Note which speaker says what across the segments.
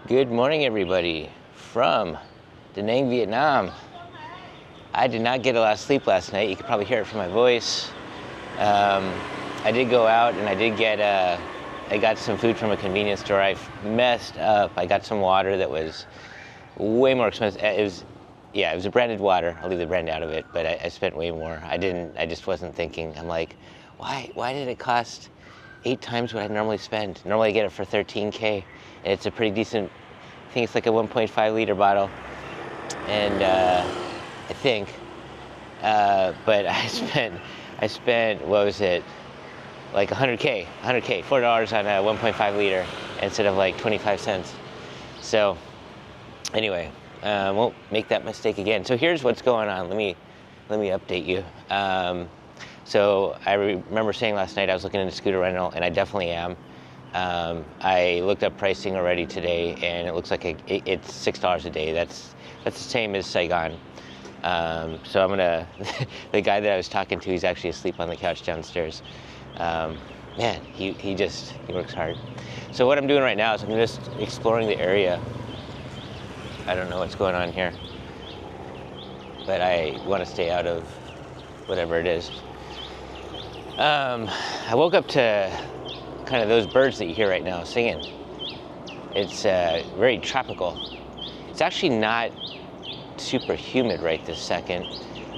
Speaker 1: Good morning, everybody, from Da Nang, Vietnam. I did not get a lot of sleep last night. You could probably hear it from my voice. I did go out and I got some food from a convenience store. I messed up. I got some water that was way more expensive. It was a branded water. I'll leave the brand out of it, but I spent way more. I just wasn't thinking. I'm like, why did it cost 8 times what I normally spend? Normally I get it for $13K. And it's a pretty decent, I think it's like a 1.5 liter bottle. And I think, but I spent, what was it? Like $100K, $4 on a 1.5 liter instead of like 25 cents. So anyway, won't make that mistake again. So here's what's going on. Let me update you. So I remember saying last night I was looking into scooter rental, and I definitely am. I looked up pricing already today, and it looks like it's $6 a day. That's the same as Saigon. So I'm gonna, the guy that I was talking to, he's actually asleep on the couch downstairs. Man, he works hard. So what I'm doing right now is I'm just exploring the area. I don't know what's going on here, but I want to stay out of whatever it is. I woke up to kind of those birds that you hear right now singing. It's very tropical. It's actually not super humid right this second.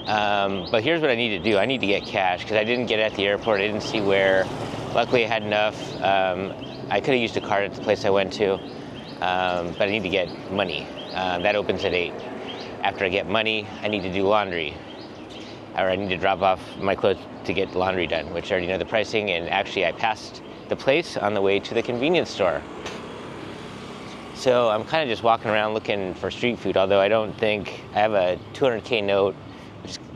Speaker 1: But here's what I need to do. I need to get cash because I didn't get it at the airport. I didn't see where. Luckily I had enough. I could have used a card at the place I went to, but I need to get money. That opens at 8. After I get money, I need to do laundry. Or I need to drop off my clothes to get laundry done, which I already know the pricing, and actually I passed the place on the way to the convenience store. So I'm kind of just walking around looking for street food, although I don't think, I have a 200K note,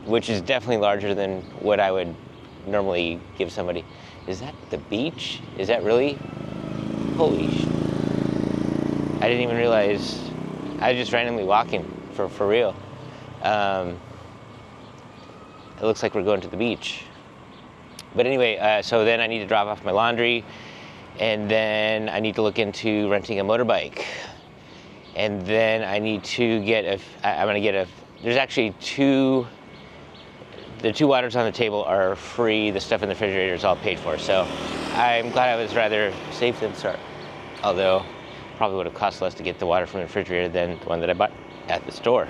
Speaker 1: which is definitely larger than what I would normally give somebody. Is that the beach? Is that really? Holy sh! I didn't even realize. I was just randomly walking for real. It looks like we're going to the beach. But anyway, so then I need to drop off my laundry, and then I need to look into renting a motorbike. And then I need to there's actually the 2 waters on the table are free. The stuff in the refrigerator is all paid for. So I'm glad I was rather safe than sorry. Although probably would have cost less to get the water from the refrigerator than the one that I bought at the store.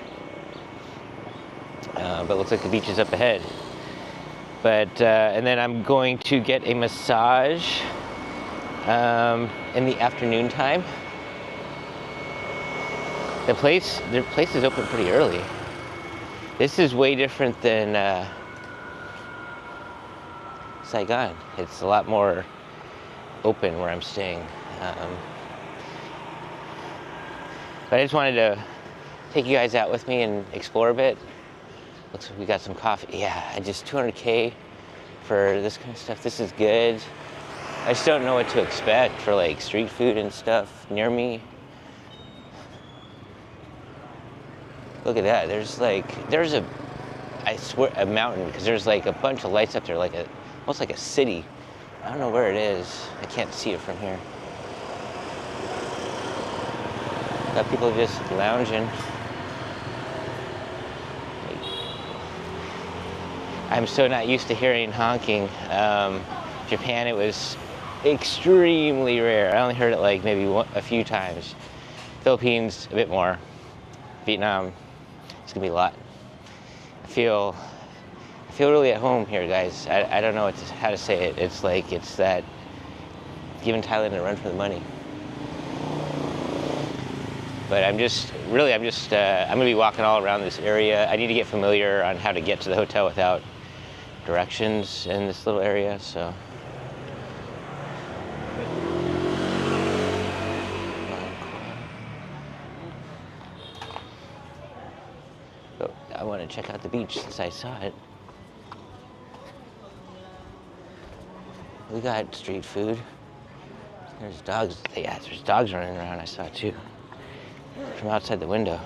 Speaker 1: But it looks like the beach is up ahead. But and then I'm going to get a massage in the afternoon time. The place is open pretty early. This is way different than Saigon. It's a lot more open where I'm staying. But I just wanted to take you guys out with me and explore a bit. Looks like we got some coffee. Yeah, I just 200K for this kind of stuff. This is good. I just don't know what to expect for like street food and stuff near me. Look at that. There's I swear, a mountain, because there's like a bunch of lights up there, almost like a city. I don't know where it is. I can't see it from here. Got people just lounging. I'm so not used to hearing honking. Japan, it was extremely rare. I only heard it like maybe a few times. Philippines, a bit more. Vietnam, it's gonna be a lot. I feel really at home here, guys. I don't know how to say it. It's like, it's that giving Thailand a run for the money. But I'm gonna be walking all around this area. I need to get familiar on how to get to the hotel without directions in this little area, so. But I want to check out the beach since I saw it. We got street food. There's dogs. Yeah, there's dogs running around. I saw it too. From outside the window.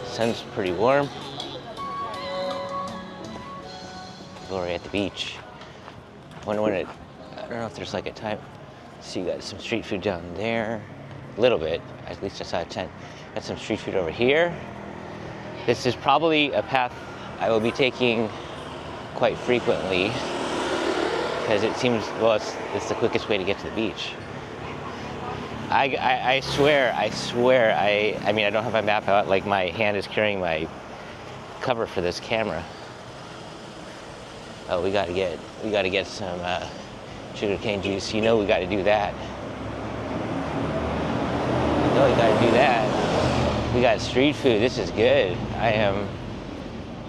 Speaker 1: Sun's pretty warm. glory at the beach. I wonder when it, I don't know if there's like a time. So you got some street food down there, a little bit, at least I saw a tent. Got some street food over here. This is probably a path I will be taking quite frequently because it seems, well, it's the quickest way to get to the beach. I swear, I mean, I don't have my map out, like my hand is carrying my cover for this camera. Oh, we gotta get some sugarcane juice. You know we gotta do that. You know we gotta do that. We got street food. This is good. I am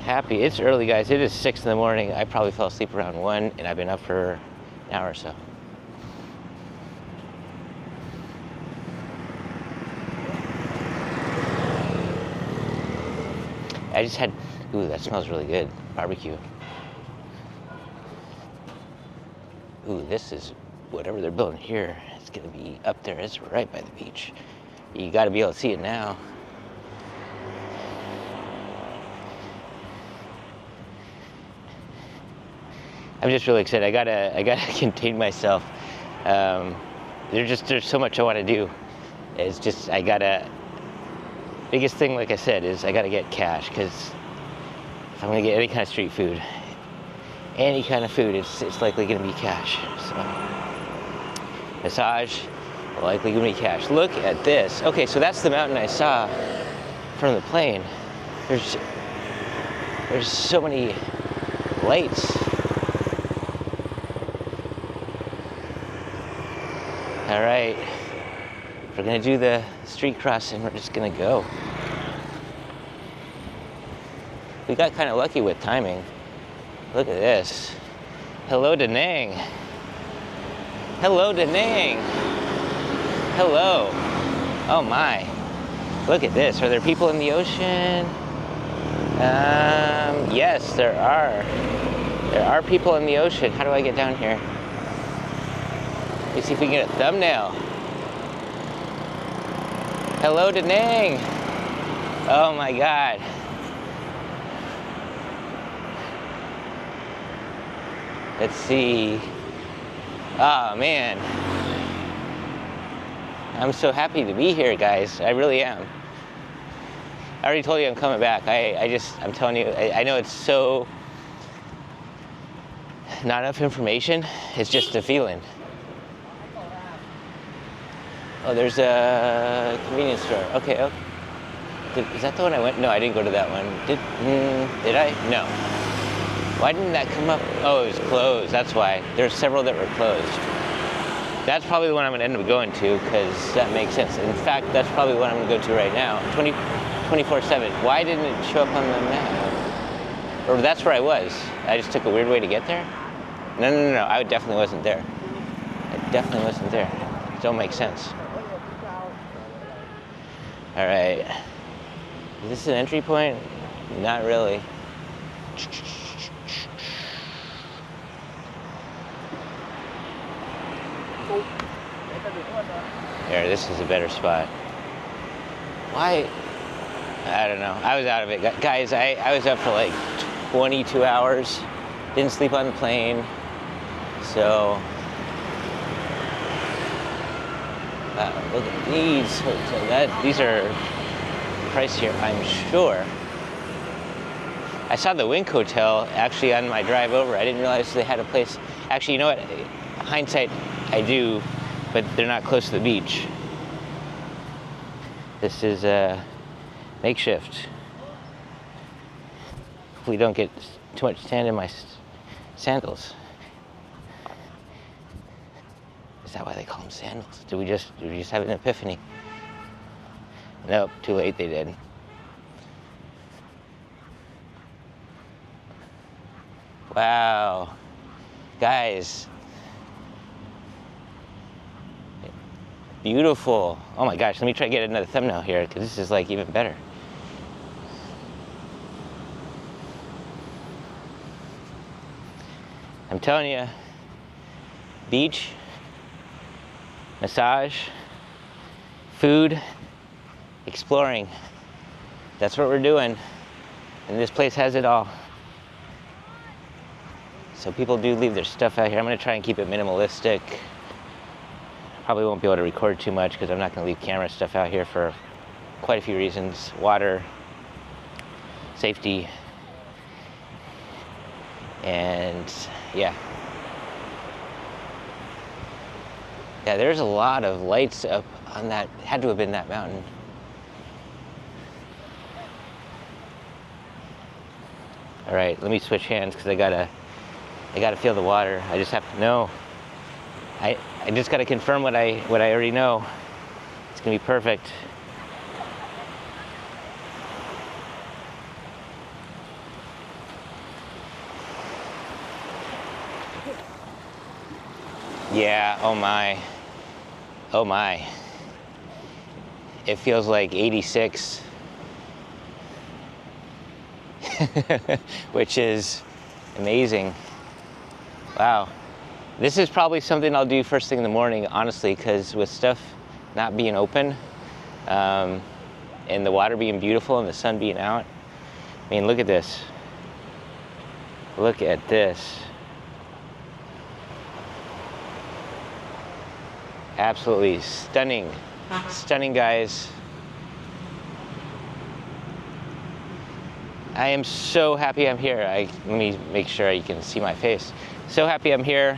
Speaker 1: happy. It's early, guys. It is 6 in the morning. I probably fell asleep around 1, and I've been up for an hour or so. I just had, ooh, that smells really good. Barbecue. Ooh, this is, whatever they're building here, it's gonna be up there. It's right by the beach. You gotta be able to see it now. I'm just really excited. I gotta contain myself. There's so much I wanna do. It's just, biggest thing, like I said, is I gotta get cash, because if I'm gonna get any kind of street food, any kind of food, it's likely gonna be cash. So, massage, likely gonna be cash. Look at this. Okay, so that's the mountain I saw from the plane. There's so many lights. All right, we're gonna do the street crossing. We're just gonna go. We got kind of lucky with timing. Look at this. Hello, Da Nang. Hello, Da Nang. Hello. Oh my. Look at this. Are there people in the ocean? Yes, there are. There are people in the ocean. How do I get down here? Let's see if we can get a thumbnail. Hello, Da Nang. Oh my God. Let's see. Oh man. I'm so happy to be here, guys. I really am. I already told you I'm coming back. I'm telling you, I know it's so not enough information. It's just a feeling. Oh, there's a convenience store. Okay. Is that the one I went? No, I didn't go to that one. Did I? No. Why didn't that come up? Oh, it was closed. That's why. There's several that were closed. That's probably the one I'm going to end up going to, because that makes sense. In fact, that's probably the one I'm going to go to right now. 24/7. Why didn't it show up on the map? Or that's where I was. I just took a weird way to get there? No. I definitely wasn't there. I definitely wasn't there. It don't make sense. All right. Is this an entry point? Not really. There, this is a better spot. Why? I don't know. I was out of it. Guys, I was up for like 22 hours. Didn't sleep on the plane. So, look at these hotels. These are pricier, I'm sure. I saw the Wink Hotel actually on my drive over. I didn't realize they had a place. Actually, you know what? Hindsight, I do, but they're not close to the beach. This is makeshift. Hopefully don't get too much sand in my sandals. Is that why they call them sandals? Did we just have an epiphany? Nope, too late, they did. Wow. Guys. Beautiful. Oh my gosh, let me try to get another thumbnail here, because this is like even better. I'm telling you, beach, massage, food, exploring. That's what we're doing. And this place has it all. So people do leave their stuff out here. I'm gonna try and keep it minimalistic. Probably won't be able to record too much because I'm not gonna leave camera stuff out here for quite a few reasons. Water, safety, and yeah. Yeah, there's a lot of lights up on that, had to have been that mountain. All right, let me switch hands because I gotta feel the water. I just have to know. I just gotta confirm what I already know. It's gonna be perfect. Yeah, oh my. Oh my. It feels like 86. Which is amazing. Wow. This is probably something I'll do first thing in the morning, honestly, because with stuff not being open, and the water being beautiful and the sun being out, I mean, look at this. Look at this. Absolutely stunning. Stunning, guys. I am so happy I'm here. Let me make sure you can see my face. So happy I'm here.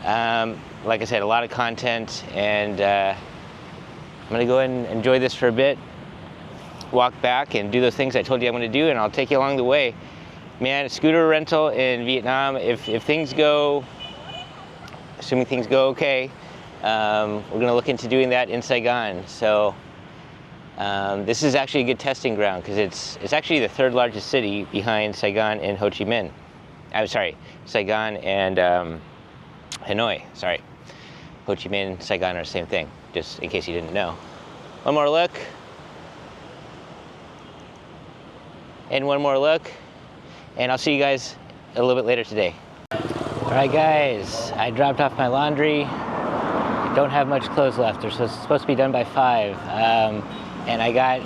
Speaker 1: Like I said, a lot of content, and I'm gonna go ahead and enjoy this for a bit, walk back and do those things I told you I'm gonna do, and I'll take you along the way. Man, a scooter rental in Vietnam, if things go, assuming things go okay, we're gonna look into doing that in Saigon. So this is actually a good testing ground because it's actually the third largest city behind Saigon and Ho Chi Minh. I'm sorry, Saigon and Hanoi. Sorry, Ho Chi Minh, Saigon are the same thing. Just in case you didn't know. One more look, and one more look, and I'll see you guys a little bit later today. All right, guys, I dropped off my laundry. I don't have much clothes left. They're supposed to be done by 5. And I got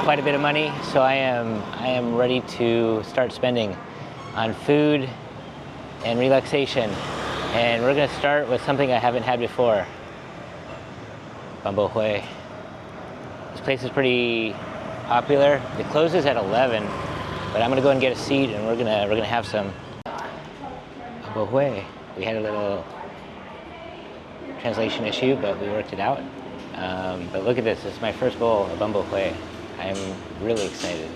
Speaker 1: quite a bit of money, so I am ready to start spending on food and relaxation. And we're gonna start with something I haven't had before. Bún Bò Huế. This place is pretty popular. It closes at 11, but I'm gonna go and get a seat, and we're gonna have some Bún Bò Huế. We had a little translation issue, but we worked it out. But look at this. This is my first bowl of Bún Bò Huế. I'm really excited.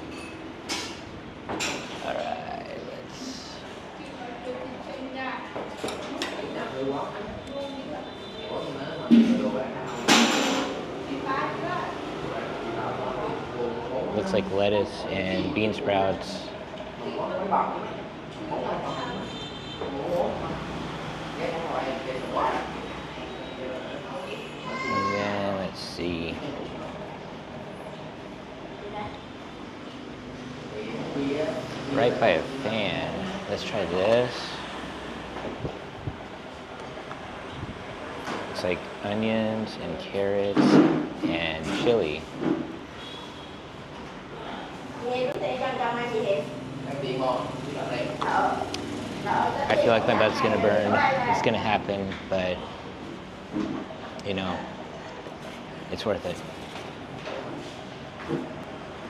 Speaker 1: All right, looks like lettuce and bean sprouts. And then let's see. Right by a fan. Let's try this. Looks like onions and carrots and chili. I feel like my butt's gonna burn. It's gonna happen, but you know, it's worth it.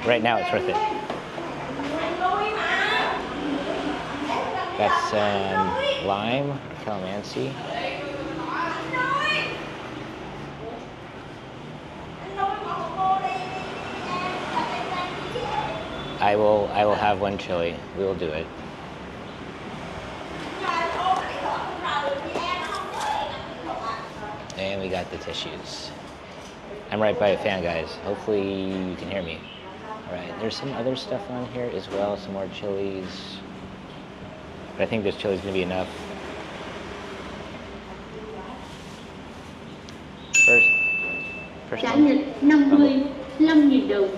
Speaker 1: Right now, it's worth it. Got some lime, calamansi. I will have one chili. We will do it. And we got the tissues. I'm right by a fan, guys. Hopefully you can hear me. All right, there's some other stuff on here as well, some more chilies. But I think this chili is gonna be enough. First
Speaker 2: Trả Nhật 55.000 đồng.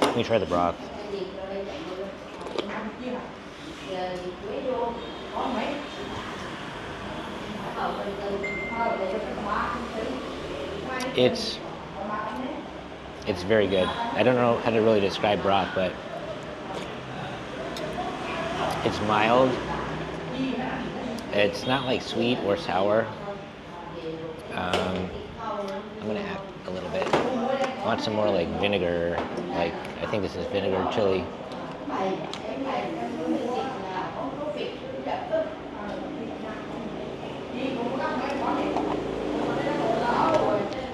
Speaker 1: Let me try the broth. It's very good. I don't know how to really describe broth, but it's mild. It's not like sweet or sour. I'm gonna add a little bit. I want some more like vinegar, like I think this is vinegar chili.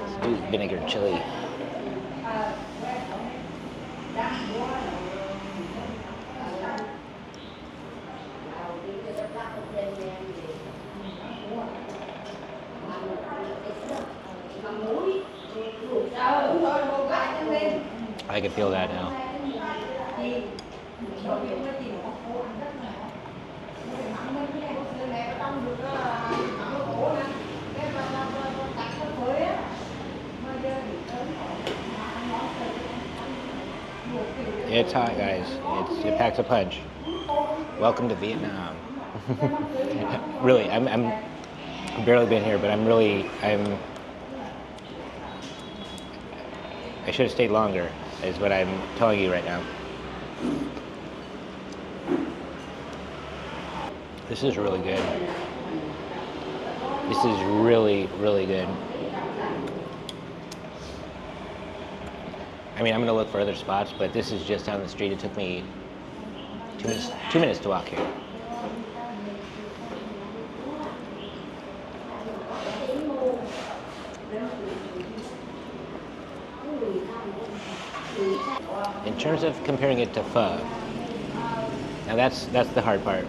Speaker 1: Let's do vinegar chili. I can feel that now. It's hot, guys. It packs a punch. Welcome to Vietnam. Really, I'm barely been here, but I should have stayed longer, is what I'm telling you right now. This is really good. This is really, really good. I mean, I'm gonna look for other spots, but this is just down the street. It took me 2 minutes to walk here. In terms of comparing it to pho, now that's the hard part.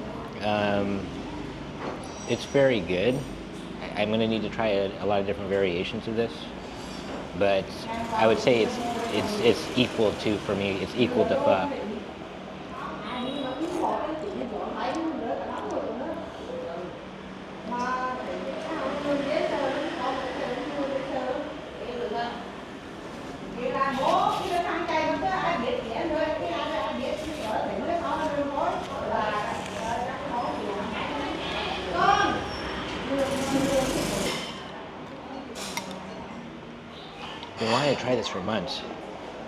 Speaker 1: It's very good. I'm gonna need to try a lot of different variations of this, but I would say it's equal to, for me, it's equal to pho. I've been wanting to try this for months.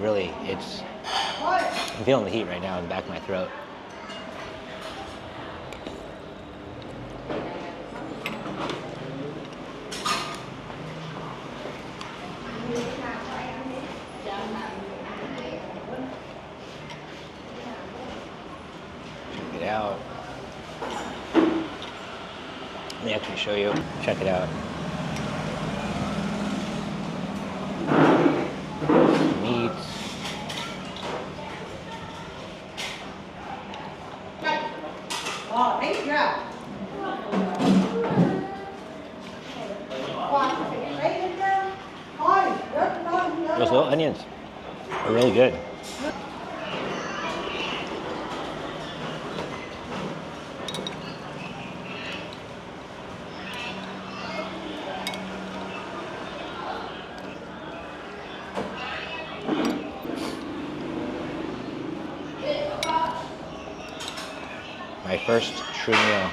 Speaker 1: Really, I'm feeling the heat right now in the back of my throat. Check it out. Let me actually show you. Check it out. Those little onions are really good. My first true meal.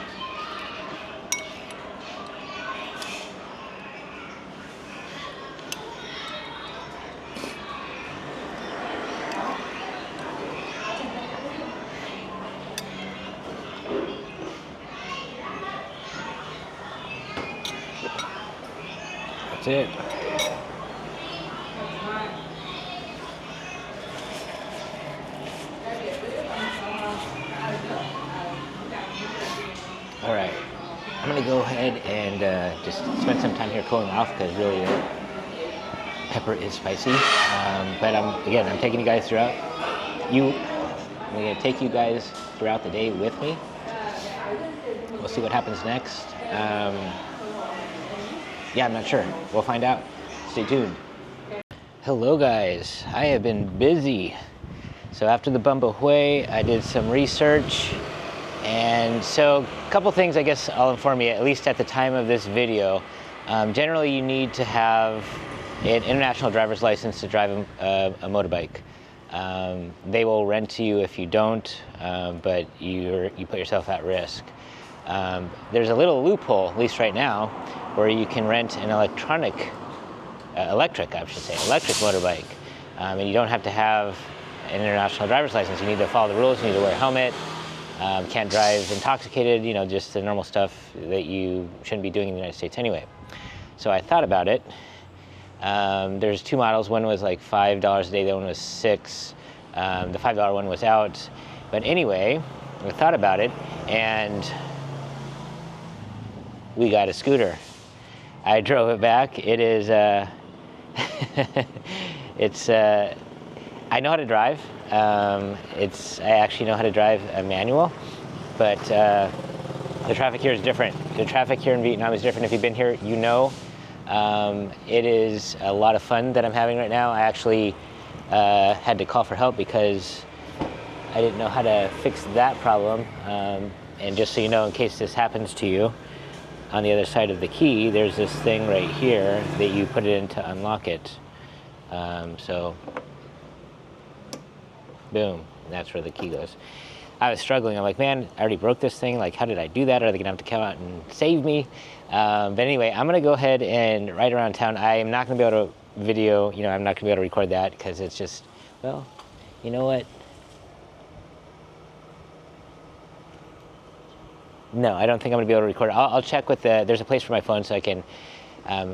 Speaker 1: That's it. All right, I'm gonna go ahead and just spend some time here cooling off, because really the pepper is spicy. But I'm taking you guys throughout. I'm gonna take you guys throughout the day with me. We'll see what happens next. Yeah, I'm not sure. We'll find out. Stay tuned. Hello guys, I have been busy. So after the Bún Bò Huế, I did some research. And so a couple things I guess I'll inform you, at least at the time of this video. Generally you need to have an international driver's license to drive a motorbike. They will rent to you if you don't, but you put yourself at risk. There's a little loophole, at least right now, where you can rent an electric motorbike. And you don't have to have an international driver's license. You need to follow the rules. You need to wear a helmet. Can't drive intoxicated. You know, just the normal stuff that you shouldn't be doing in the United States anyway. So I thought about it. There's 2 models. One was like $5 a day. The other one was $6. The $5 one was out. But anyway, I thought about it, and we got a scooter. I drove it back. It is, I know how to drive. I actually know how to drive a manual, but the traffic here is different. The traffic here in Vietnam is different. If you've been here, you know. It is a lot of fun that I'm having right now. I actually had to call for help because I didn't know how to fix that problem. And just so you know, in case this happens to you, on the other side of the key, there's this thing right here that you put it in to unlock it. So, boom, that's where the key goes. I was struggling. I'm like, man, I already broke this thing. Like, how did I do that? Are they gonna have to come out and save me? But anyway, I'm gonna go ahead and ride around town. I am not gonna be able to video, you know, I'm not gonna be able to record that because it's just, well, you know what? No, I don't think I'm gonna be able to record it. I'll check with there's a place for my phone so I can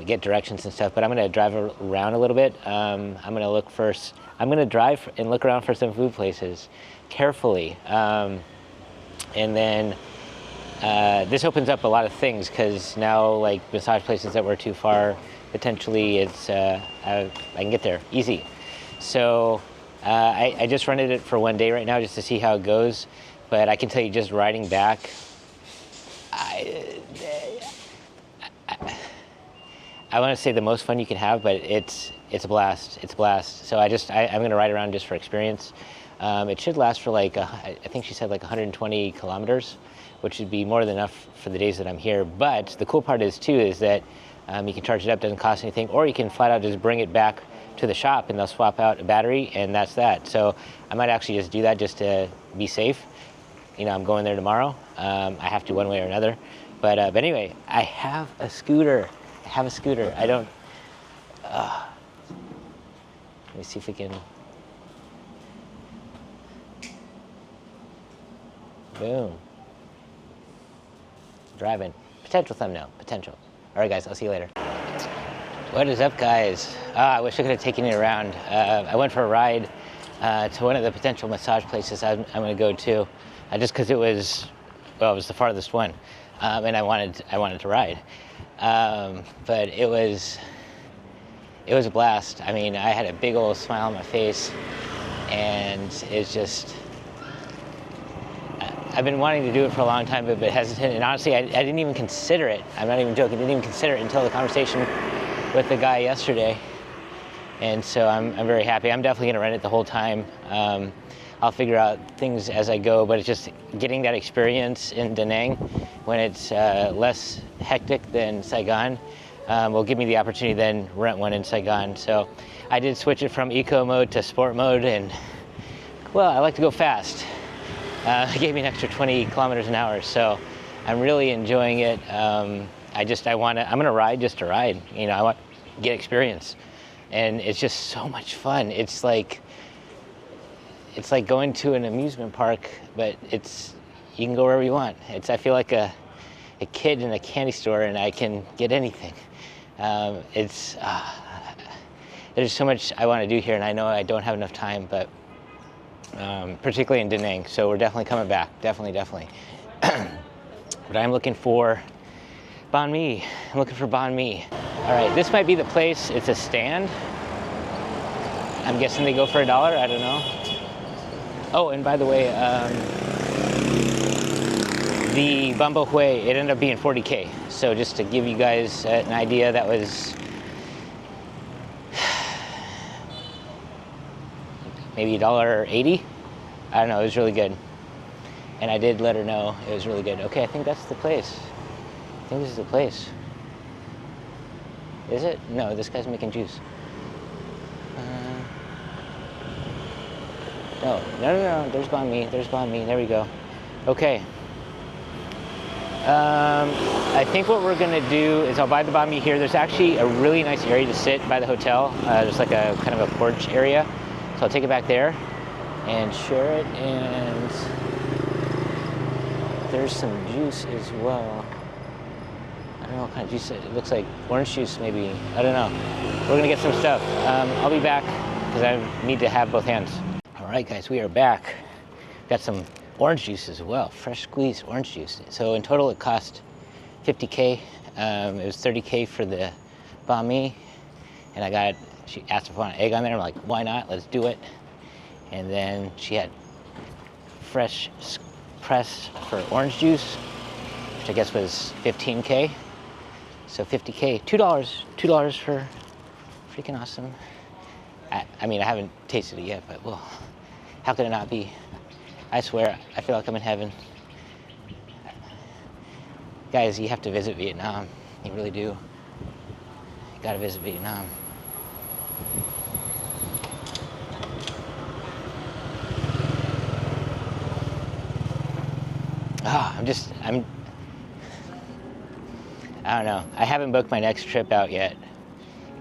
Speaker 1: get directions and stuff, but I'm gonna drive around a little bit. I'm gonna look first. I'm gonna drive and look around for some food places carefully. And then this opens up a lot of things because now, like, massage places that were too far, potentially it's, I can get there easy. So I just rented it for one day right now just to see how it goes. But I can tell you, just riding back, I want to say the most fun you can have, but it's a blast. It's a blast. So I'm going to ride around just for experience. It should last for like, I think she said like 120 kilometers, which would be more than enough for the days that I'm here. But the cool part is that you can charge it up, doesn't cost anything, or you can flat out just bring it back to the shop and they'll swap out a battery, and that's that. So I might actually just do that just to be safe. You know, I'm going there tomorrow. I have to one way or another. But anyway, I have a scooter. I don't, let me see if we can, boom. Driving. Potential thumbnail, potential. All right, guys, I'll see you later. What is up, guys? I wish I could have taken you around. I went for a ride to one of the potential massage places I'm gonna go to, just because it was the farthest one, and I wanted to ride. But it was a blast. I mean, I had a big old smile on my face, and it's just, I've been wanting to do it for a long time, but hesitant. And honestly, I didn't even consider it. I'm not even joking. I didn't even consider it until the conversation with the guy yesterday. And so I'm very happy. I'm definitely gonna rent it the whole time. I'll figure out things as I go, but it's just getting that experience in Da Nang when it's less hectic than Saigon will give me the opportunity to then rent one in Saigon. So I did switch it from eco mode to sport mode, and well, I like to go fast. It gave me an extra 20 kilometers an hour, so I'm really enjoying it. I'm gonna ride just to ride. You know, I want to get experience, and it's just so much fun. It's like going to an amusement park, but you can go wherever you want. I feel like a kid in a candy store, and I can get anything. There's so much I want to do here, and I know I don't have enough time, but particularly in Da Nang, so we're definitely coming back, definitely. But I'm looking for Bánh Mì. I'm looking for Bánh Mì. All right, this might be the place. It's a stand. I'm guessing they go for $1. I don't know. Oh, and by the way, the Bún Bò Huế, it ended up being 40K. So just to give you guys an idea, that was maybe $1.80. I don't know, it was really good. And I did let her know it was really good. Okay, I think that's the place. I think this is the place. Is it? No, this guy's making juice. No, there's Bánh Mì, there we go. Okay. I think what we're gonna do is I'll buy the banh mi here. There's actually a really nice area to sit by the hotel. There's like a kind of a porch area. So I'll take it back there and share it. And there's some juice as well. I don't know what kind of juice. It looks like orange juice maybe. I don't know. We're gonna get some stuff. I'll be back because I need to have both hands. All right, guys, we are back. Got some orange juice as well, fresh squeezed orange juice. So in total it cost 50K. It was 30K for the banh mi. And she asked if I want an egg on there. I'm like, why not? Let's do it. And then she had fresh pressed for orange juice, which I guess was 15K. So 50K, $2 for freaking awesome. I mean, I haven't tasted it yet, but well, how could it not be? I swear, I feel like I'm in heaven. Guys, you have to visit Vietnam. You really do. You gotta visit Vietnam. I don't know. I haven't booked my next trip out yet.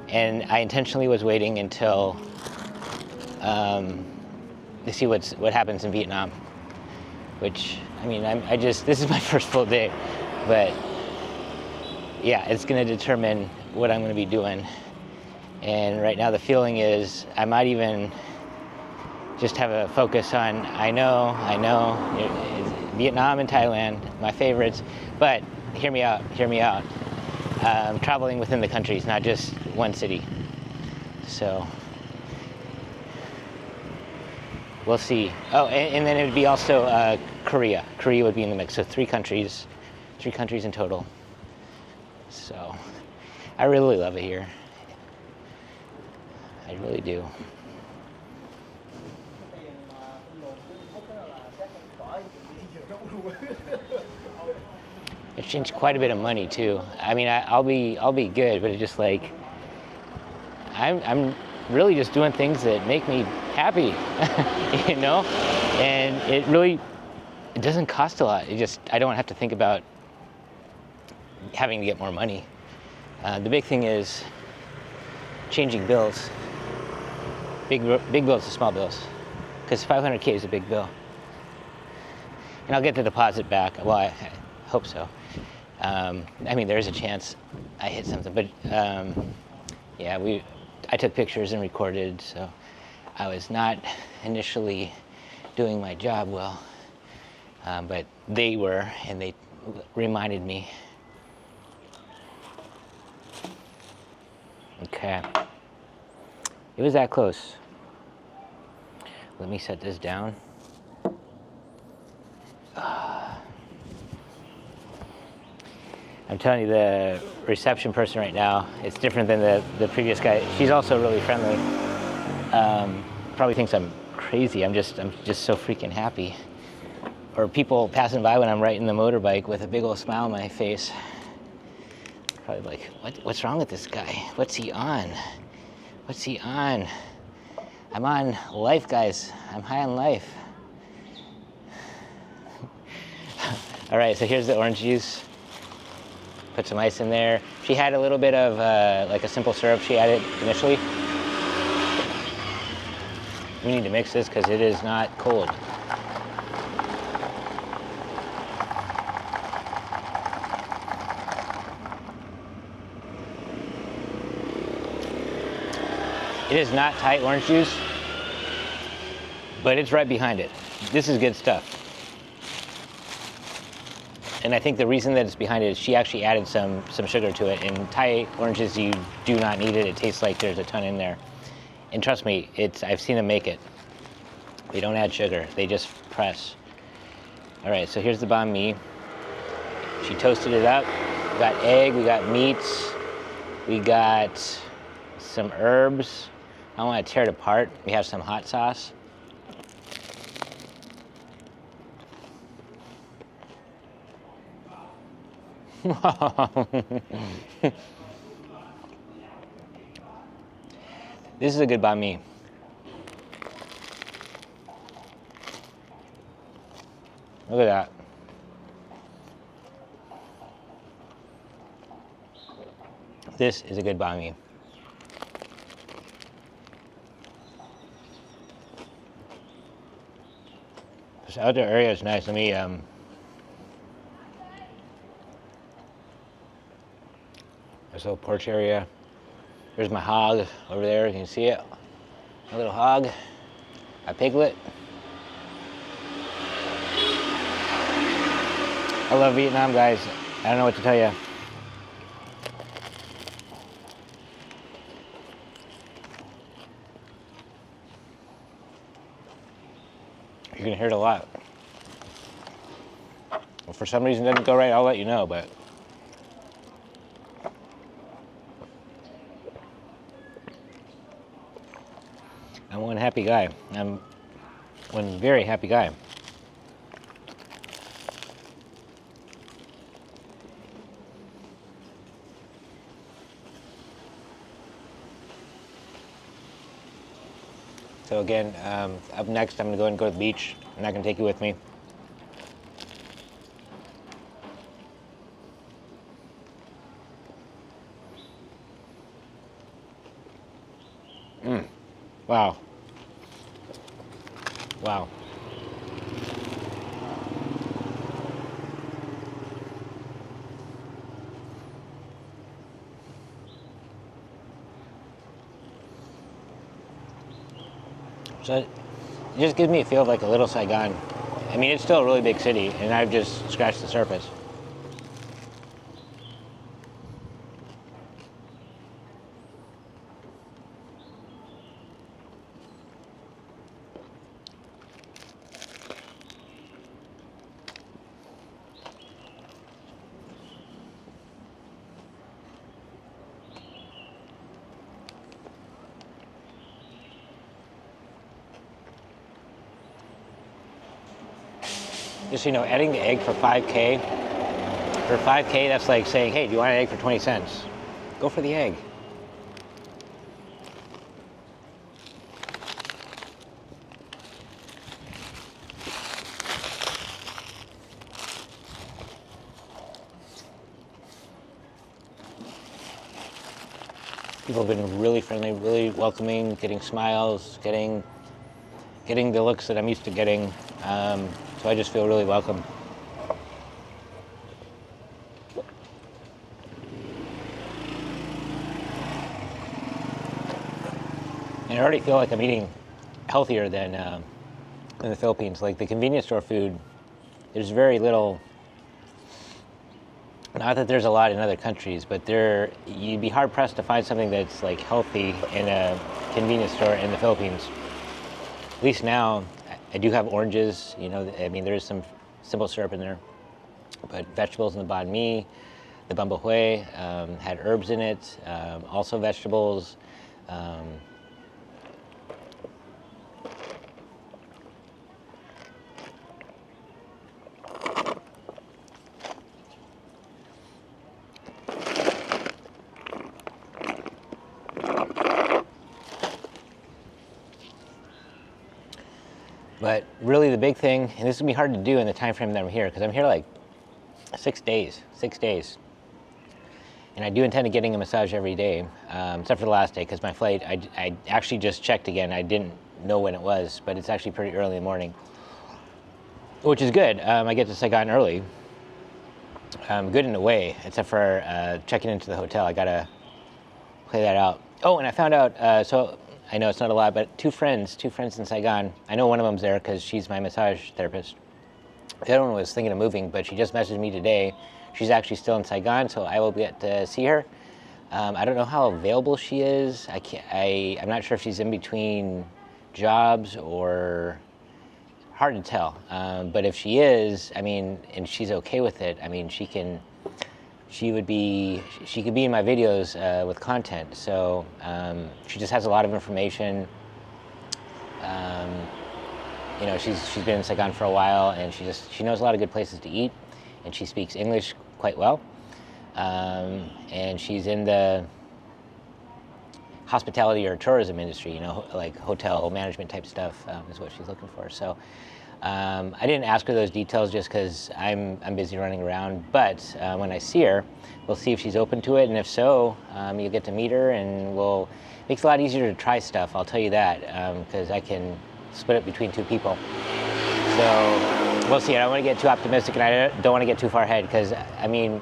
Speaker 1: And I intentionally was waiting until to see what happens in Vietnam, which, I mean, this is my first full day, but yeah, it's gonna determine what I'm gonna be doing. And right now the feeling is I might even just have a focus on, I know, Vietnam and Thailand, my favorites, but hear me out. Traveling within the countries, not just one city. So we'll see. Oh, and then it would be also Korea. Korea would be in the mix. So three countries in total. So I really love it here. I really do. It's changed quite a bit of money too. I mean, I'll be good, but it's just like I'm really just doing things that make me happy, you know. And it doesn't cost a lot. I don't have to think about having to get more money. The big thing is changing bills. Big bills to small bills, because 500K is a big bill. And I'll get the deposit back. Well, I hope so. I mean, there's a chance I hit something, but yeah, I took pictures and recorded, so I was not initially doing my job well, but they were, and they reminded me. Okay, it was that close. Let me set this down. I'm telling you, the reception person right now, it's different than the previous guy. She's also really friendly. Probably thinks I'm crazy. I'm just so freaking happy. Or people passing by when I'm riding the motorbike with a big old smile on my face. Probably like, what's wrong with this guy? What's he on? What's he on? I'm on life, guys. I'm high on life. All right, so here's the orange juice. Put some ice in there. She had a little bit of like a simple syrup she added initially. We need to mix this because it is not cold. It is not Thai orange juice, but it's right behind it. This is good stuff. And I think the reason that it's behind it is she actually added some sugar to it. In Thai oranges, you do not need it. It tastes like there's a ton in there. And trust me, I've seen them make it. They don't add sugar. They just press. All right, so here's the banh mi. She toasted it up. We got egg, we got meats, we got some herbs. I don't want to tear it apart. We have some hot sauce. This is a good banh mi. Look at that. This is a good banh mi. This outdoor area is nice. Let me this little porch area. There's my hog over there. You can see it. My little hog. My piglet. I love Vietnam, guys. I don't know what to tell you. You're gonna hear it a lot. If for some reason it doesn't go right, I'll let you know, but I'm one happy guy. I'm one very happy guy. So again, up next, I'm gonna go ahead and go to the beach. I'm not gonna take you with me. Wow. Wow. So it just gives me a feel of like a little Saigon. I mean, it's still a really big city, and I've just scratched the surface. Just so you know, adding the egg for 5K, that's like saying, hey, do you want an egg for 20 cents? Go for the egg. People have been really friendly, really welcoming, getting smiles, getting the looks that I'm used to getting. So I just feel really welcome. And I already feel like I'm eating healthier than in the Philippines. Like the convenience store food, there's very little. Not that there's a lot in other countries, but you'd be hard pressed to find something that's like healthy in a convenience store in the Philippines. At least now, I do have oranges. You know, I mean, there is some simple syrup in there, but vegetables in the banh mi, the Bún Bò Huế had herbs in it, also vegetables. But really the big thing, and this will be hard to do in the time frame that I'm here, because I'm here like 6 days. And I do intend on getting a massage every day, except for the last day, because my flight, I actually just checked again. I didn't know when it was, but it's actually pretty early in the morning, which is good. I get to Saigon early. Good in a way, except for checking into the hotel. I gotta play that out. Oh, and I found out, so I know it's not a lot, but two friends in Saigon. I know one of them's there because she's my massage therapist. The other one was thinking of moving, but she just messaged me today. She's actually still in Saigon, so I will get to see her. I don't know how available she is. I'm not sure if she's in between jobs or hard to tell. But if she is, I mean, and she's okay with it, I mean, she could be in my videos with content. So she just has a lot of information. You know, she's been in Saigon for a while, and she knows a lot of good places to eat, and she speaks English quite well. And she's in the hospitality or tourism industry, you know, like hotel management type stuff is what she's looking for. So I didn't ask her those details just because I'm busy running around, but when I see her, we'll see if she's open to it, and if so, you'll get to meet her, and makes it a lot easier to try stuff, I'll tell you that, because I can split it between 2 people. So we'll see. I don't want to get too optimistic, and I don't want to get too far ahead, because I mean,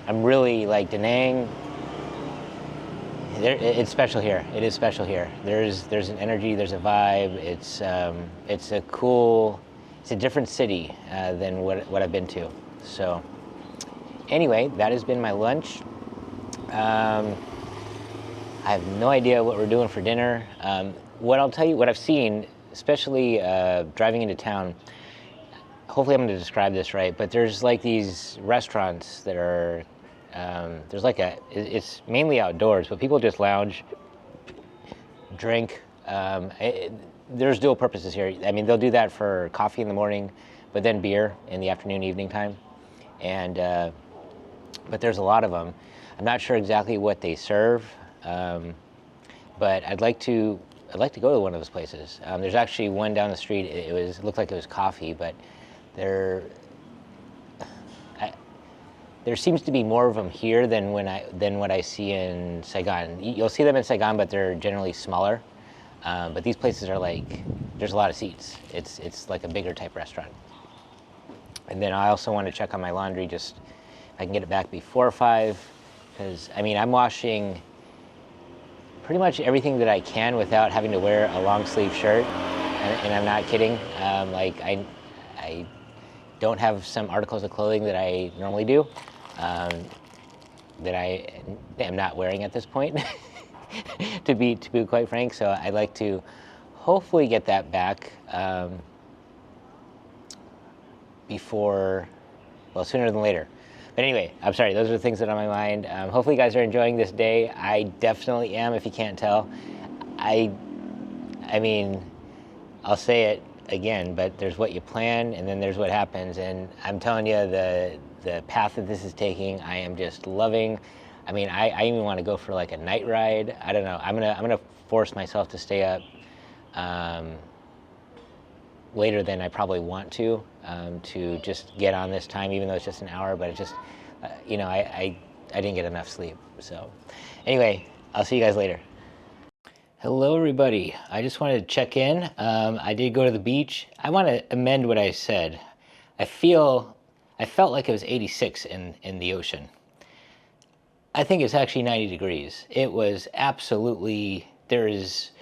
Speaker 1: I'm really like Da Nang. It's special here. It is special here. There's an energy. There's a vibe. It's a cool. It's a different city than what I've been to. So anyway, that has been my lunch. I have no idea what we're doing for dinner. What I'll tell you, what I've seen, especially driving into town. Hopefully, I'm going to describe this right. But there's like these restaurants that are. There's like it's mainly outdoors, but people just lounge, drink. There's dual purposes here. I mean, they'll do that for coffee in the morning, but then beer in the afternoon, evening time. And but there's a lot of them. I'm not sure exactly what they serve, but I'd like to go to one of those places. There's actually one down the street. It looked like it was coffee, but there seems to be more of them here than what I see in Saigon. You'll see them in Saigon, but they're generally smaller. But these places are like, there's a lot of seats. It's like a bigger type restaurant. And then I also want to check on my laundry, just if I can get it back before 5, because I mean, I'm washing pretty much everything that I can without having to wear a long sleeve shirt, and I'm not kidding. Like I don't have some articles of clothing that I normally do, that I am not wearing at this point, to be quite frank. So I'd like to hopefully get that back before, well, sooner than later. But anyway, I'm sorry, those are the things that are on my mind. Hopefully you guys are enjoying this day. I definitely am, if you can't tell. I mean, I'll say it again, but there's what you plan, and then there's what happens. And I'm telling you, the path that this is taking, I am just loving. I mean, I even want to go for like a night ride. I don't know. I'm gonna force myself to stay up later than I probably want to just get on this time, even though it's just an hour. But it just, you know, I didn't get enough sleep. So anyway, I'll see you guys later. Hello, everybody. I just wanted to check in. I did go to the beach. I want to amend what I said. I felt like it was 86 in the ocean. I think it's actually 90 degrees. It was absolutely, that's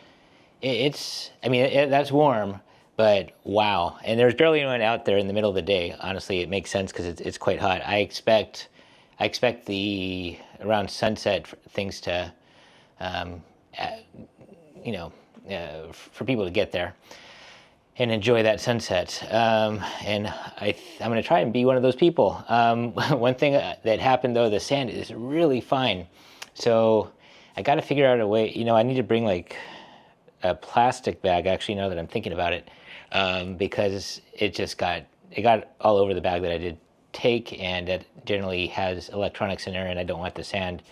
Speaker 1: warm, but wow. And there's barely anyone out there in the middle of the day. Honestly, it makes sense because it's quite hot. I expect around sunset things to, for people to get there and enjoy that sunset. And I'm going to try and be one of those people. One thing that happened, though, the sand is really fine. So I got to figure out a way, I need to bring like a plastic bag, actually, now that I'm thinking about it, because it got all over the bag that I did take, and it generally has electronics in there, and I don't want the sand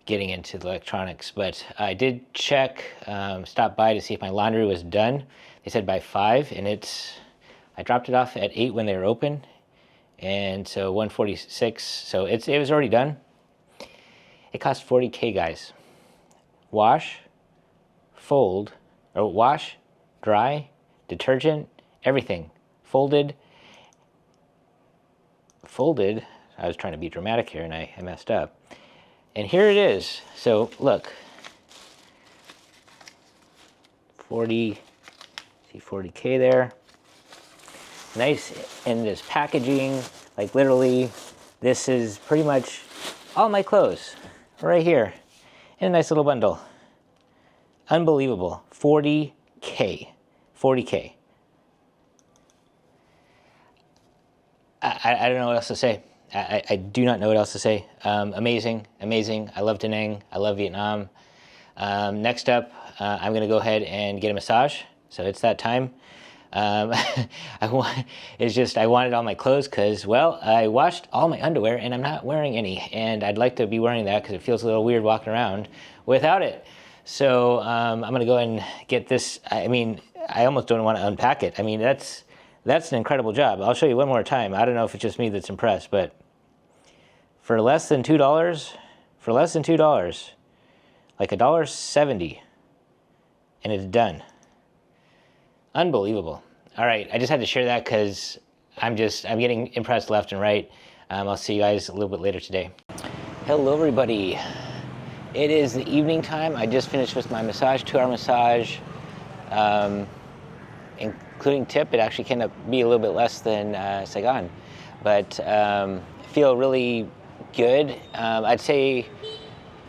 Speaker 1: getting into the electronics. But I did check, stop by to see if my laundry was done. They said by 5, and I dropped it off at 8 when they were open, and so 1:46. So it was already done. It cost $40K, guys. Wash, dry, detergent, everything. Folded. I was trying to be dramatic here, and I messed up. And here it is. So look, 40K there. Nice in this packaging. Like literally, this is pretty much all my clothes right here in a nice little bundle. Unbelievable. 40K. I don't know what else to say. I do not know what else to say. Amazing. I love Da Nang. I love Vietnam. Next up, I'm going to go ahead and get a massage. So it's that time. I wanted all my clothes because, well, I washed all my underwear and I'm not wearing any. And I'd like to be wearing that because it feels a little weird walking around without it. So I'm going to go and get this. I mean, I almost don't want to unpack it. I mean, that's That's an incredible job. I'll show you one more time. I don't know if it's just me that's impressed, but for less than $2, like $1.70, and it's done. Unbelievable. All right, I just had to share that because I'm getting impressed left and right. I'll see you guys a little bit later today. Hello, everybody. It is the evening time. I just finished with my massage, 2-hour massage, including tip. It actually came up be a little bit less than Saigon, but feel really good. I'd say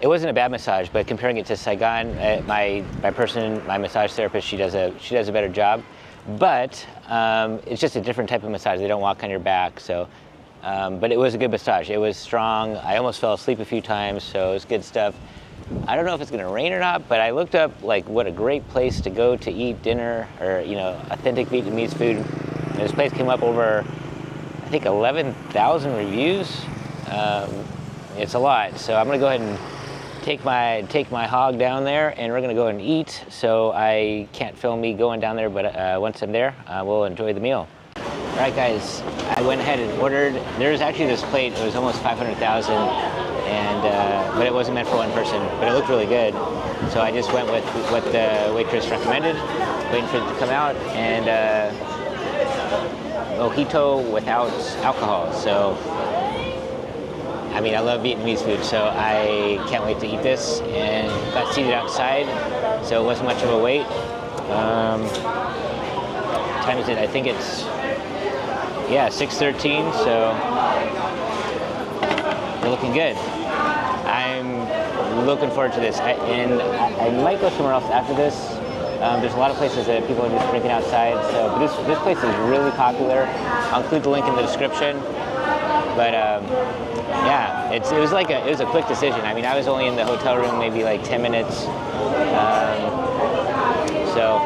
Speaker 1: it wasn't a bad massage, but comparing it to Saigon, my massage therapist, she does a better job. But it's just a different type of massage. They don't walk on your back, so. But it was a good massage. It was strong. I almost fell asleep a few times, so it was good stuff. I don't know if it's going to rain or not, but I looked up like what a great place to go to eat dinner, or authentic Vietnamese food. And this place came up over, I think, 11,000 reviews. It's a lot, so I'm going to go ahead and take my hog down there, and we're going to go and eat. So I can't film me going down there, but once I'm there, we'll enjoy the meal. All right, guys, I went ahead and ordered. There's actually this plate. It was almost 500,000, but it wasn't meant for one person. But it looked really good, so I just went with what the waitress recommended, waiting for it to come out, and mojito without alcohol. So, I mean, I love Vietnamese food, so I can't wait to eat this. And got seated outside, so it wasn't much of a wait. What time is it? I think it's 6:13, so we're looking good. I'm looking forward to this. I might go somewhere else after this. There's a lot of places that people are just drinking outside, so but this place is really popular. I'll include the link in the description. But yeah, it was a quick decision. I mean, I was only in the hotel room maybe like 10 minutes, so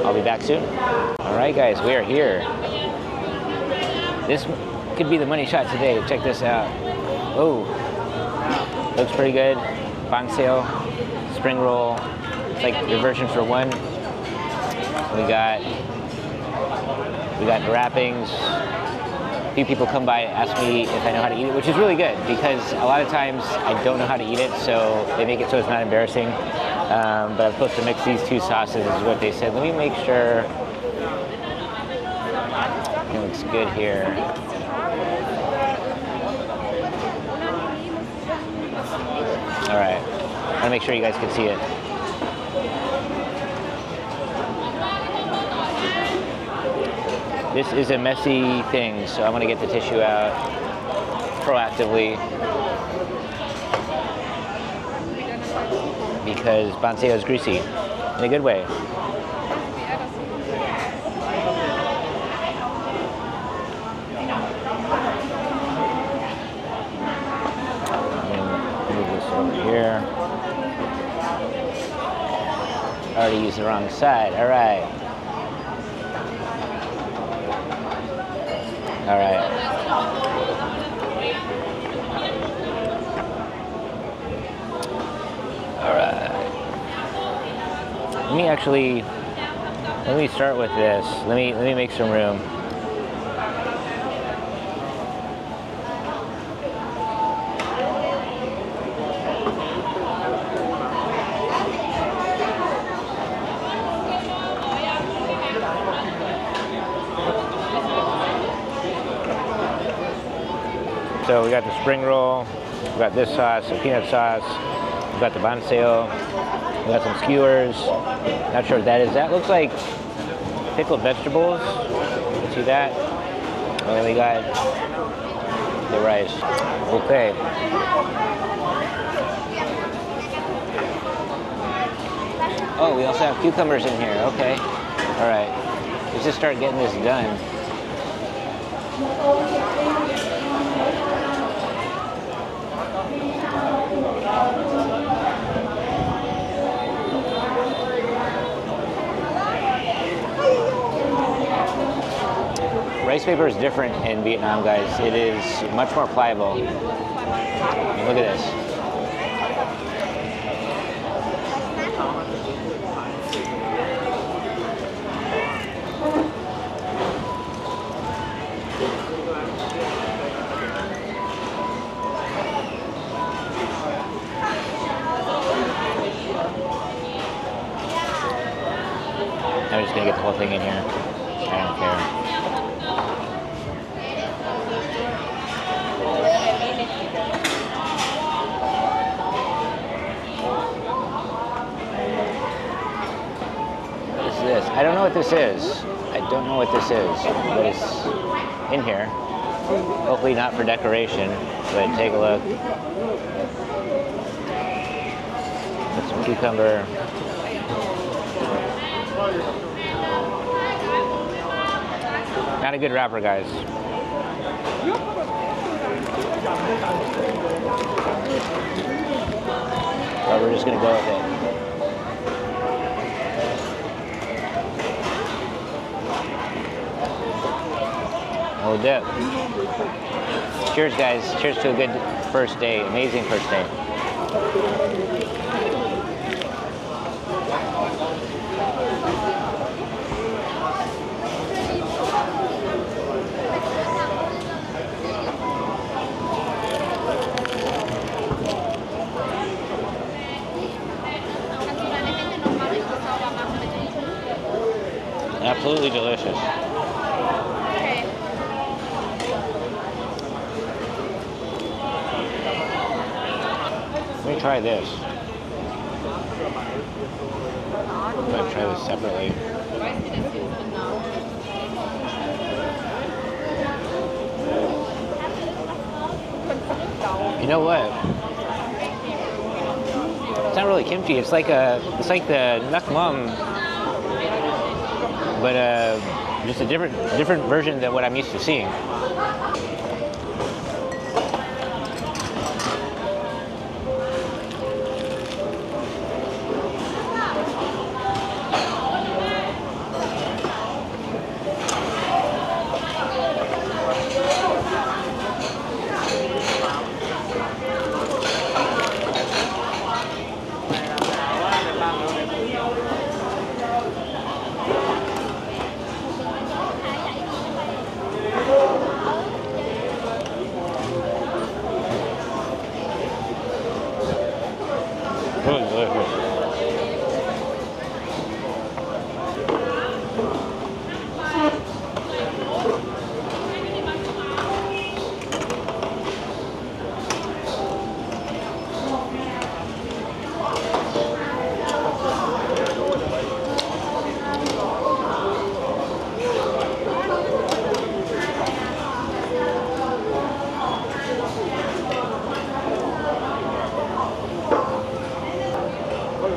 Speaker 1: I'll be back soon. All right, guys, we are here. This could be the money shot today. Check this out. Oh, looks pretty good. Bánh Xèo, spring roll. It's like your version for one. We got the wrappings. A few people come by and ask me if I know how to eat it, which is really good because a lot of times I don't know how to eat it, so they make it so it's not embarrassing. But I'm supposed to mix these two sauces is what they said. Let me make sure it looks good here. All right, I want to make sure you guys can see it. This is a messy thing, so I'm going to get the tissue out proactively because Bánh Xèo is greasy in a good way. Move this over here. I already used the wrong side. All right. All right. All right. Let me start with this. Let me make some room. So we got the spring roll, we got this sauce, the peanut sauce, we got the Bánh Xèo, we got some skewers. Not sure what that is. That looks like pickled vegetables. You can see that. And then we got the rice. Okay. Oh, we also have cucumbers in here. Okay. All right. Let's just start getting this done. Rice paper is different in Vietnam, guys. It is much more pliable. I mean, look at this. thing in here. I don't care. What is this? I don't know what this is. I don't know what this is, but it's in here. Hopefully not for decoration, but take a look. Put some cucumber. Not a good wrapper, guys. But we're just gonna go with it. We'll dip. Cheers, guys. Cheers to a good first day. Amazing first day. Absolutely delicious. Let me try this. I'm gonna try this separately. You know what? It's not really kimchi. It's like the nuck mum, but just a different version than what I'm used to seeing. Really delicious.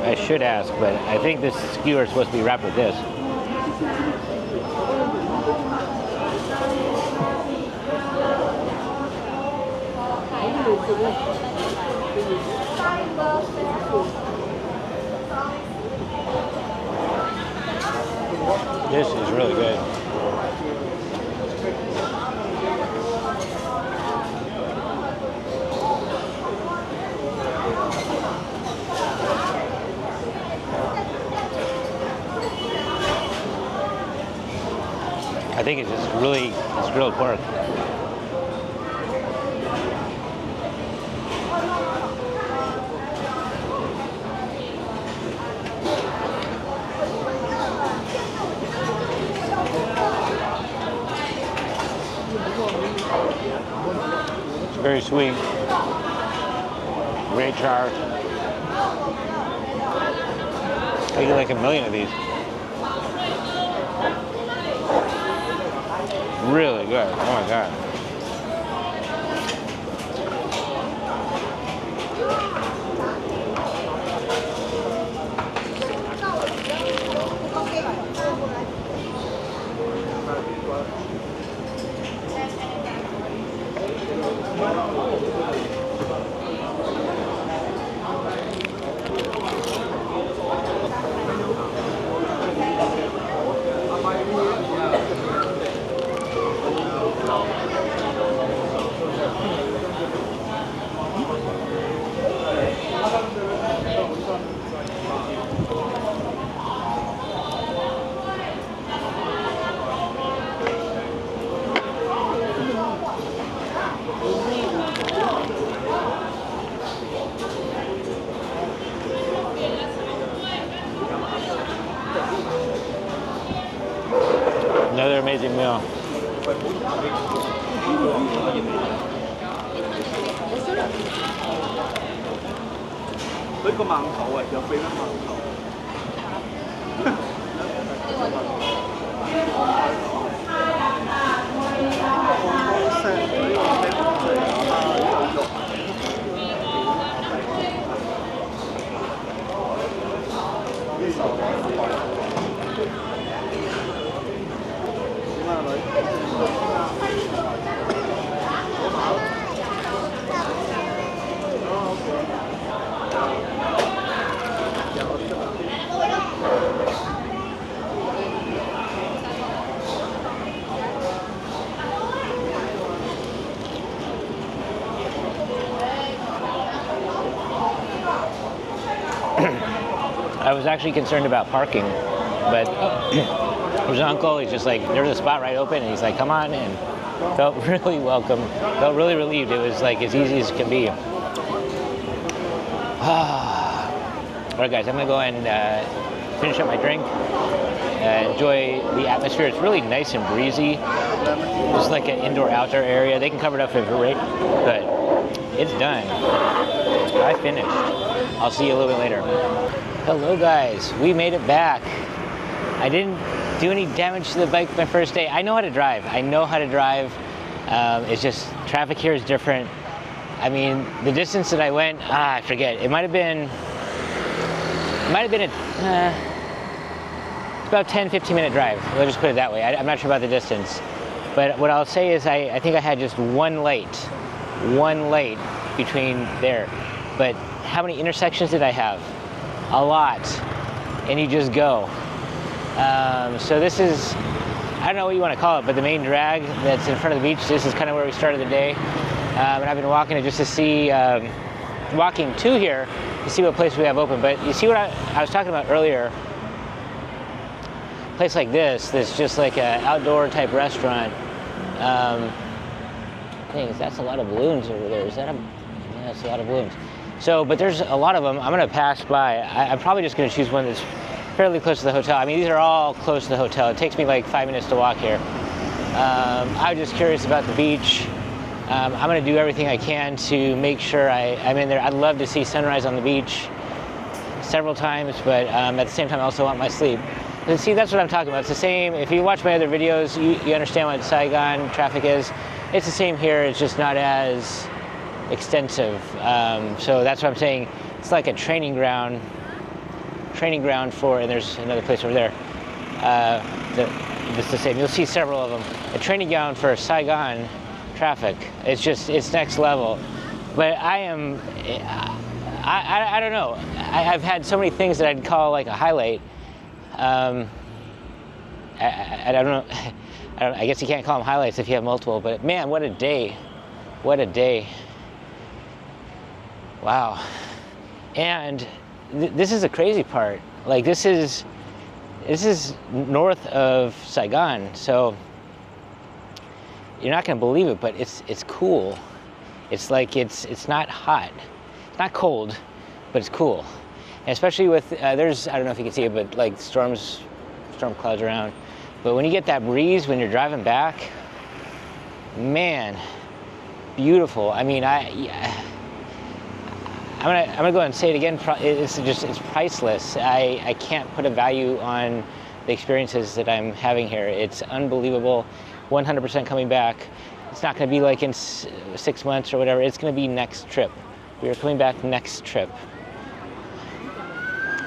Speaker 1: I should ask, but I think this skewer is supposed to be wrapped with this. This is really good. I think it's just it's grilled pork. It's very sweet. Great char. I get like a million of these. Really good. Oh my God. Another amazing meal. I was actually concerned about parking, but there's an uncle, he's just like, there's a spot right open, and he's like, come on in. Felt really welcome, felt really relieved. It was like as easy as it can be. All right, guys, I'm gonna go and finish up my drink, enjoy the atmosphere. It's really nice and breezy. It's like an indoor-outdoor area. They can cover it up if it rains, but it's done. I finished. I'll see you a little bit later. Hello, guys. We made it back. I didn't do any damage to the bike my first day. I know how to drive. It's just traffic here is different. I mean, the distance that I went, I forget. It might have been about 10-15 minute drive. Let's just put it that way. I'm not sure about the distance. But what I'll say is I think I had just one light between there. But how many intersections did I have? A lot. And you just go. So this is, I don't know what you want to call it, but the main drag that's in front of the beach, this is kind of where we started the day. And I've been walking it just to see, walking to here to see what place we have open. But you see what I was talking about earlier? A place like this, that's just like an outdoor type restaurant. That's a lot of balloons over there. Is that yeah, that's a lot of balloons. So, but there's a lot of them. I'm gonna pass by. I'm probably just gonna choose one that's fairly close to the hotel. I mean, these are all close to the hotel. It takes me like 5 minutes to walk here. I was just curious about the beach. I'm gonna do everything I can to make sure I'm in there. I'd love to see sunrise on the beach several times, but at the same time I also want my sleep. And see, that's what I'm talking about. It's the same, if you watch my other videos, you understand what Saigon traffic is. It's the same here, it's just not as extensive. So that's what I'm saying. It's like a training ground for, and there's another place over there. It's the same. You'll see several of them. A training ground for Saigon traffic. It's next level. But I don't know. I've had so many things that I'd call like a highlight. I don't know. I guess you can't call them highlights if you have multiple, but man, what a day. What a day. Wow. And this is the crazy part. Like this is north of Saigon, so you're not gonna believe it, but it's cool. It's like it's not hot. It's not cold, but it's cool. And especially with there's, I don't know if you can see it, but like storm clouds around. But when you get that breeze when you're driving back, man, beautiful. I mean, I'm gonna go ahead and say it again. It's priceless. I can't put a value on the experiences that I'm having here. It's unbelievable. 100% coming back. It's not gonna be like in 6 months or whatever. It's gonna be next trip. We are coming back next trip.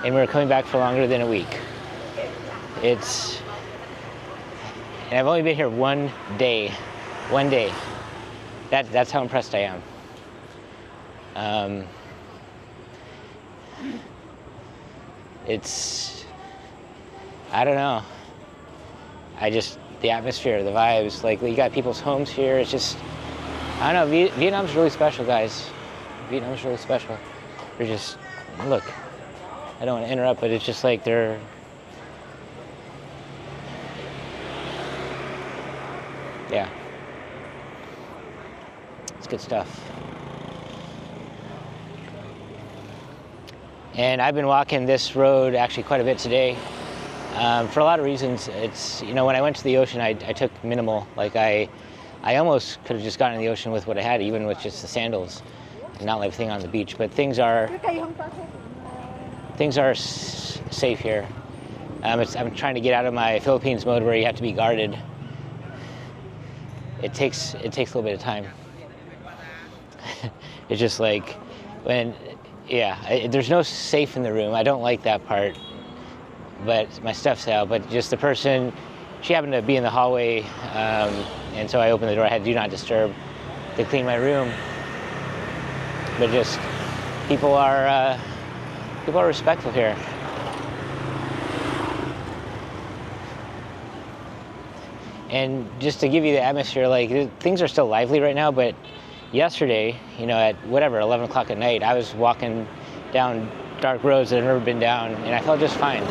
Speaker 1: And we're coming back for longer than a week. And I've only been here one day. That's how impressed I am. I don't know. The atmosphere, the vibes, like you got people's homes here. It's just, I don't know, Vietnam's really special, guys. Vietnam's really special. They're just, look, I don't want to interrupt, but it's just like yeah. It's good stuff. And I've been walking this road actually quite a bit today. For a lot of reasons. It's, you know, when I went to the ocean, I took minimal. Like I almost could have just gotten in the ocean with what I had, even with just the sandals, and not everything on the beach. But things are safe here. I'm trying to get out of my Philippines mode where you have to be guarded. It takes a little bit of time. It's just like there's no safe in the room. I don't like that part. But my stuff's out. But just the person, she happened to be in the hallway, and so I opened the door. I had do not disturb to clean my room. But just people are respectful here. And just to give you the atmosphere, like things are still lively right now. But yesterday, you know, at whatever 11 o'clock at night, I was walking down dark roads that I've never been down, and I felt just fine.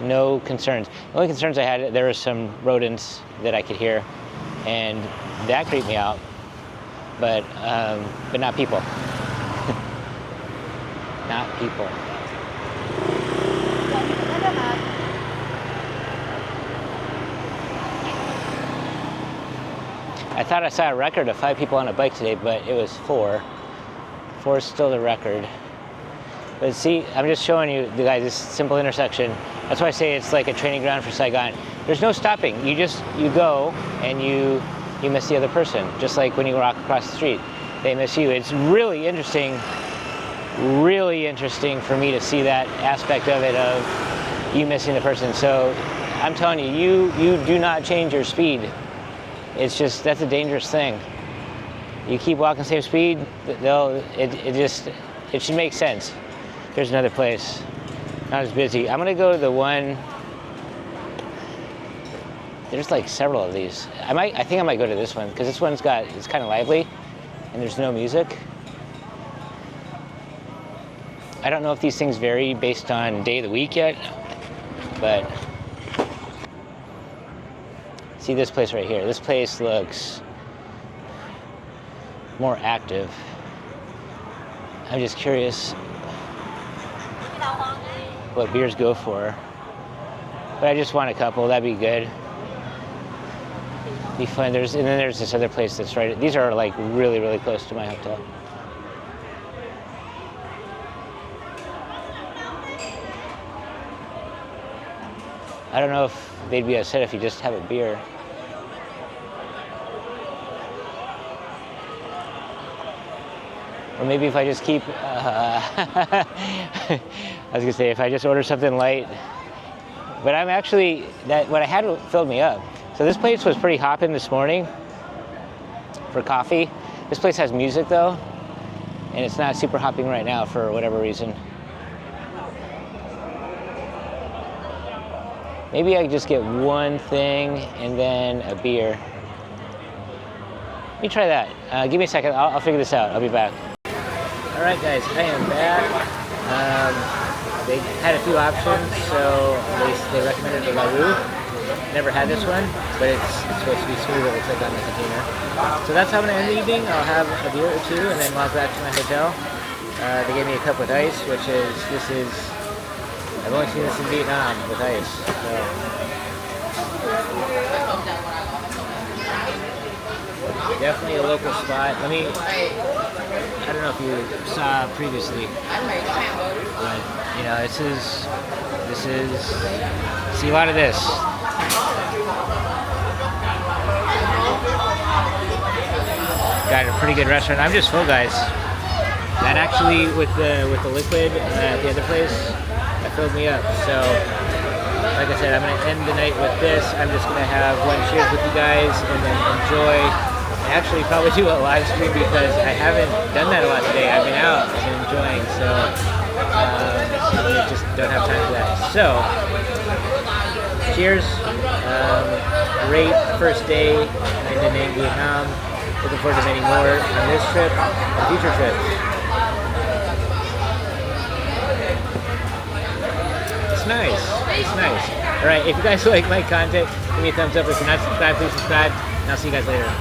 Speaker 1: No concerns. The only concerns I had, there were some rodents that I could hear, and that creeped me out. But not people. Not people. I thought I saw a record of 5 people on a bike today, but it was 4. 4 is still the record. But see, I'm just showing you, the guys, this simple intersection. That's why I say it's like a training ground for Saigon. There's no stopping. You go and you miss the other person, just like when you walk across the street. They miss you. It's really interesting for me to see that aspect of it, of you missing the person. So I'm telling you, you do not change your speed. It's just, that's a dangerous thing. You keep walking the same speed, it should make sense. Here's another place, not as busy. I'm gonna go to the one, there's like several of these. I think I might go to this one, because this one's it's kind of lively, and there's no music. I don't know if these things vary based on day of the week yet, but see this place right here. This place looks more active. I'm just curious what beers go for. But I just want a couple, that'd be good. Be fun. And then there's this other place that's right. These are like really, really close to my hotel. I don't know if they'd be upset if you just have a beer. Or maybe if I just keep, I was gonna say, if I just order something light. But I'm actually, what I had filled me up. So this place was pretty hopping this morning for coffee. This place has music though, and it's not super hopping right now for whatever reason. Maybe I could just get one thing and then a beer. Let me try that. Give me a second, I'll figure this out. I'll be back. All right, guys, I am back. They had a few options, so they recommended the LaRue. Never had this one, but it's supposed to be smooth. It looks like on the container. So that's how I'm gonna end the evening. I'll have a beer or two and then walk back to my hotel. They gave me a cup with ice, I've only seen this in Vietnam with ice. So. Definitely a local spot. I don't know if you saw previously, but you know, this is, see a lot of this. Got a pretty good restaurant. I'm just full, guys. That actually, with the liquid at the other place, that filled me up. So, like I said, I'm gonna end the night with this. I'm just gonna have one cheers with you guys and then enjoy. Actually probably do a live stream because I haven't done that a lot today. I've been out and enjoying, so just don't have time for that. So, cheers. Great first day in Da Nang, Vietnam. Looking forward to many more on this trip and future trips. It's nice. It's nice. All right, if you guys like my content, give me a thumbs up. If you're not subscribed, please subscribe. And I'll see you guys later.